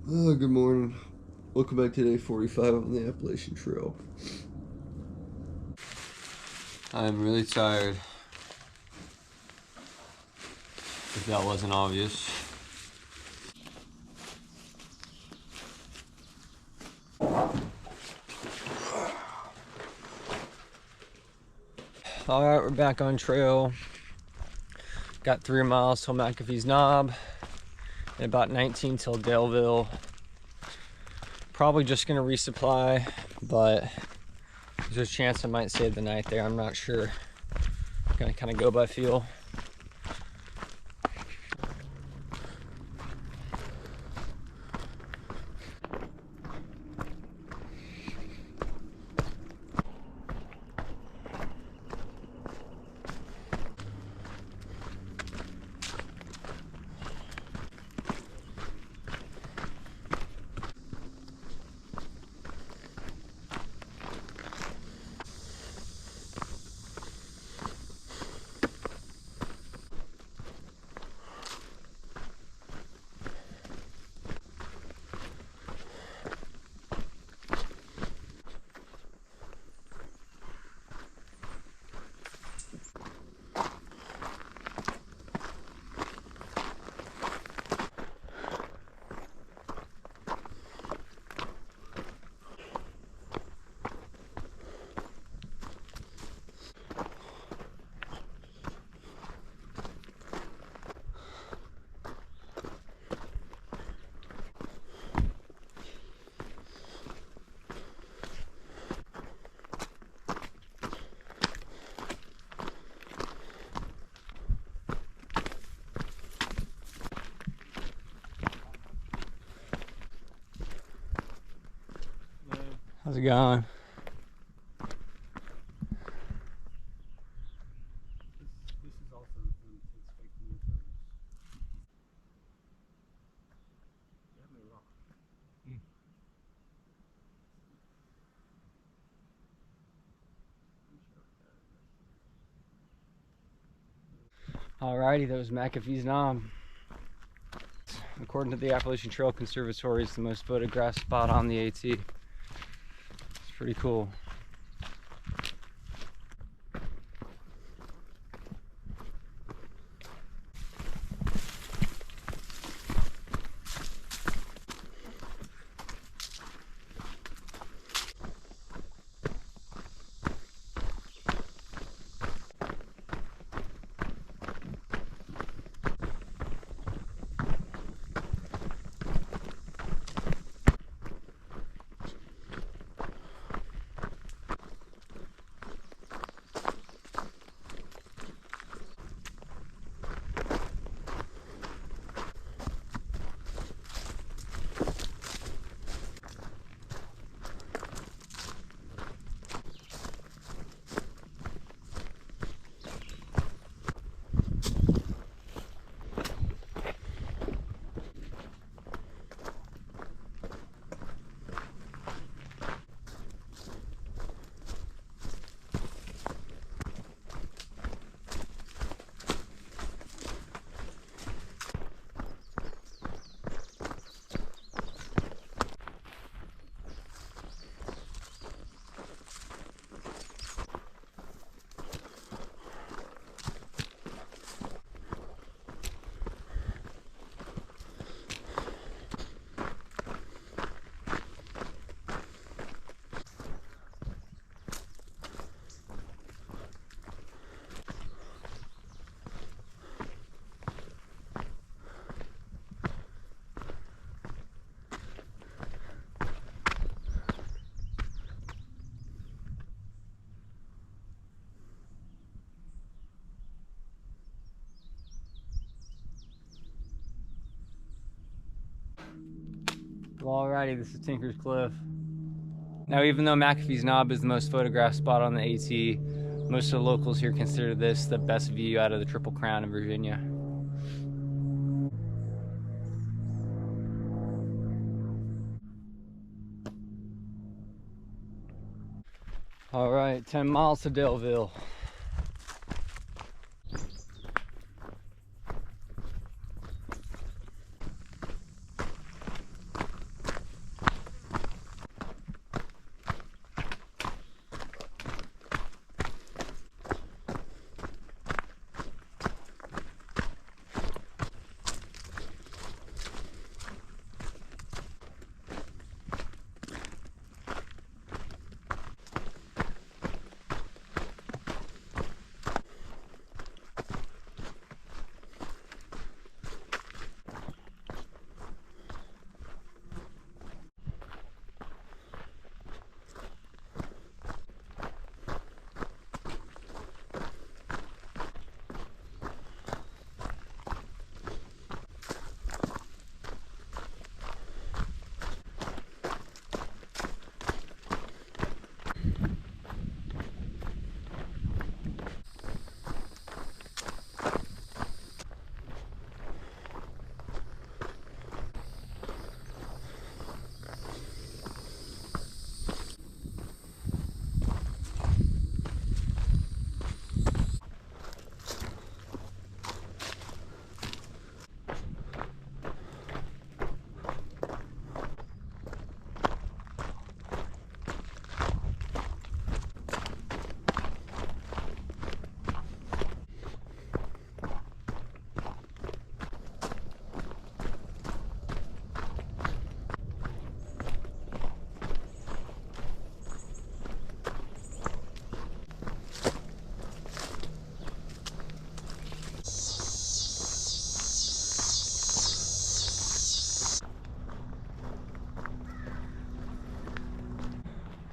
Good morning. Welcome back to day 45 on the Appalachian Trail. I'm really tired, if that wasn't obvious. Alright, we're back on trail. Got 3 miles till McAfee's Knob and about 19 till Daleville. Probably just gonna resupply, but there's a chance I might save the night there. I'm not sure. I'm gonna kind of go by feel. How's it going? This is also the fun to expect new service. Let me rock. Alrighty, that was McAfee's Knob. According to the Appalachian Trail Conservatory, it's the most photographed spot on the AT. It's pretty cool. Well, alrighty, this is Tinker's Cliff. Now, even though McAfee's Knob is the most photographed spot on the AT, most of the locals here consider this the best view out of the Triple Crown in Virginia. Alright, 10 miles to Daleville.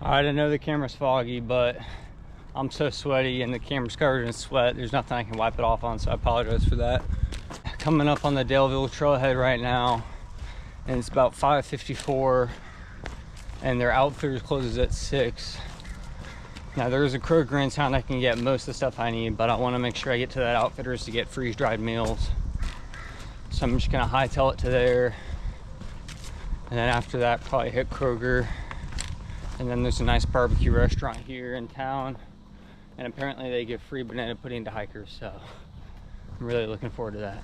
Alright, I know the camera's foggy, but I'm so sweaty and the camera's covered in sweat. There's nothing I can wipe it off on, so I apologize for that. Coming up on the Daleville trailhead right now, and it's about 5:54, and their outfitters closes at 6. Now there's a Kroger in town I can get most of the stuff I need, but I want to make sure I get to that outfitters to get freeze-dried meals. So I'm just gonna hightail it to there, and then after that probably hit Kroger. And then there's a nice barbecue restaurant here in town, and apparently they give free banana pudding to hikers, so I'm really looking forward to that.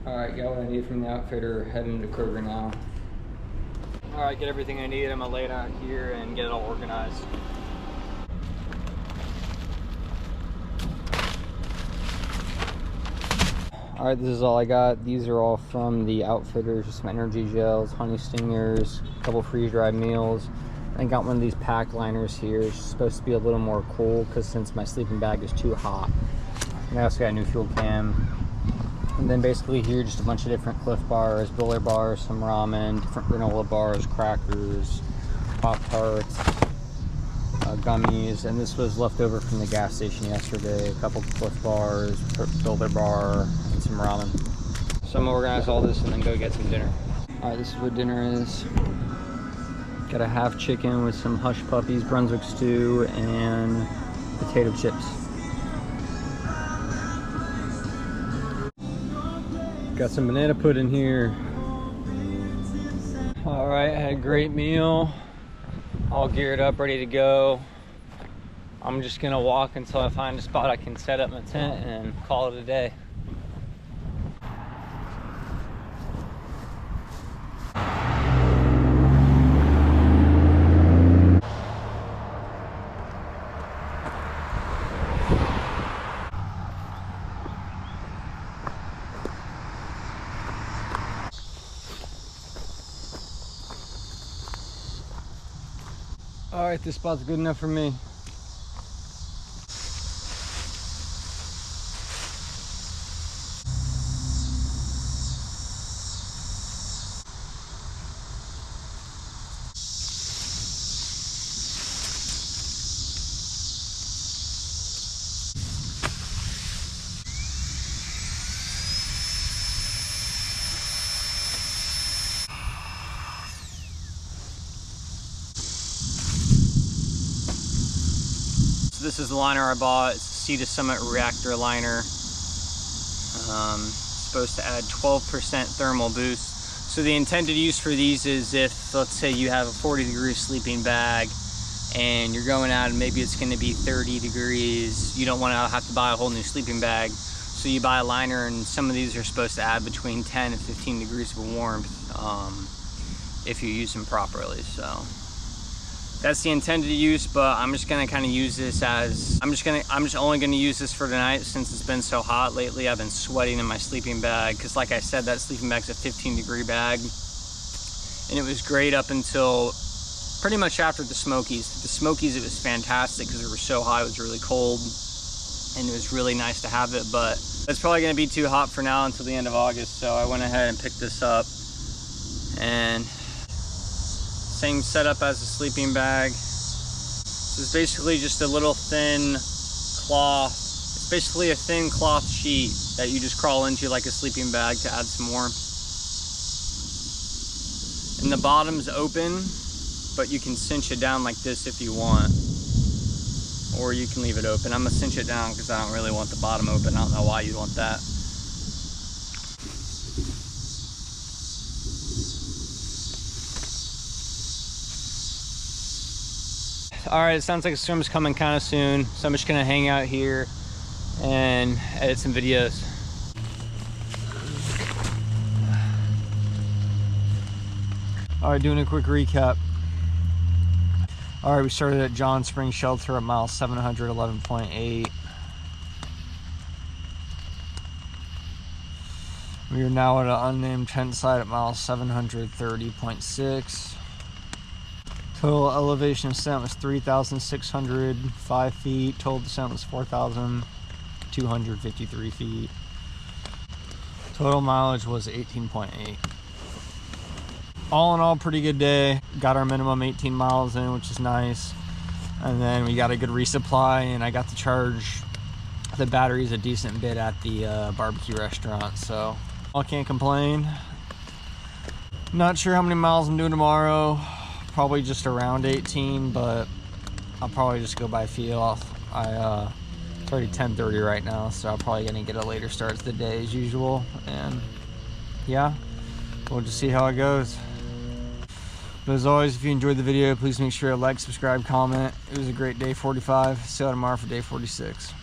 Alright, got what I need from the outfitter, heading to Kroger now. Alright, get everything I need. I'm gonna lay it out here and get it all organized. Alright, this is all I got. These are all from the outfitters, some energy gels, honey stingers, a couple freeze-dried meals. I got one of these pack liners here. It's supposed to be a little more cool because since my sleeping bag is too hot. And I also got a new fuel can. And then basically here, just a bunch of different Cliff bars, Biller bars, some ramen, different granola bars, crackers, Pop-Tarts, gummies. And this was left over from the gas station yesterday. A couple Cliff bars, Biller bar, and some ramen. So I'm gonna organize all this and then go get some dinner. All right, this is what dinner is. Got a half chicken with some hush puppies, Brunswick stew, and potato chips. Got some banana pudding here. All right, I had a great meal. All geared up, ready to go. I'm just gonna walk until I find a spot I can set up my tent and call it a day. All right, this spot's good enough for me. This is the liner I bought. It's the Sea to Summit Reactor liner. Supposed to add 12% thermal boost. So the intended use for these is if, let's say you have a 40-degree sleeping bag and you're going out and maybe it's gonna be 30 degrees, you don't wanna have to buy a whole new sleeping bag. So you buy a liner, and some of these are supposed to add between 10 and 15 degrees of warmth if you use them properly. So that's the intended use, but I'm just gonna kind of use this as, I'm just only gonna use this for tonight since it's been so hot lately. I've been sweating in my sleeping bag because, like I said, that sleeping bag's a 15-degree bag, and it was great up until pretty much after the Smokies. The Smokies, it was fantastic because it was so hot, it was really cold, and it was really nice to have it, but it's probably gonna be too hot for now until the end of August, so I went ahead and picked this up. And same setup as a sleeping bag. This is basically just a little thin cloth. It's basically a thin cloth sheet that you just crawl into like a sleeping bag to add some warmth. And the bottom's open, but you can cinch it down like this if you want. Or you can leave it open. I'm gonna cinch it down because I don't really want the bottom open. I don't know why you'd want that. All right, it sounds like a storm's coming kind of soon, so I'm just gonna hang out here and edit some videos. All right, doing a quick recap. All right, we started at John Spring Shelter at mile 711.8. We are now at an unnamed tent site at mile 730.6. Total elevation ascent was 3,605 feet. Total descent was 4,253 feet. Total mileage was 18.8. All in all, pretty good day. Got our minimum 18 miles in, which is nice. And then we got a good resupply, and I got to charge the batteries a decent bit at the barbecue restaurant, so I can't complain. Not sure how many miles I'm doing tomorrow. Probably just around 18, but I'll probably just go by feel. It's already 10:30 right now, so I'm probably gonna get a later start to the day as usual. And yeah, we'll just see how it goes. But as always, if you enjoyed the video, please make sure to like, subscribe, comment. It was a great day 45. See you tomorrow for day 46.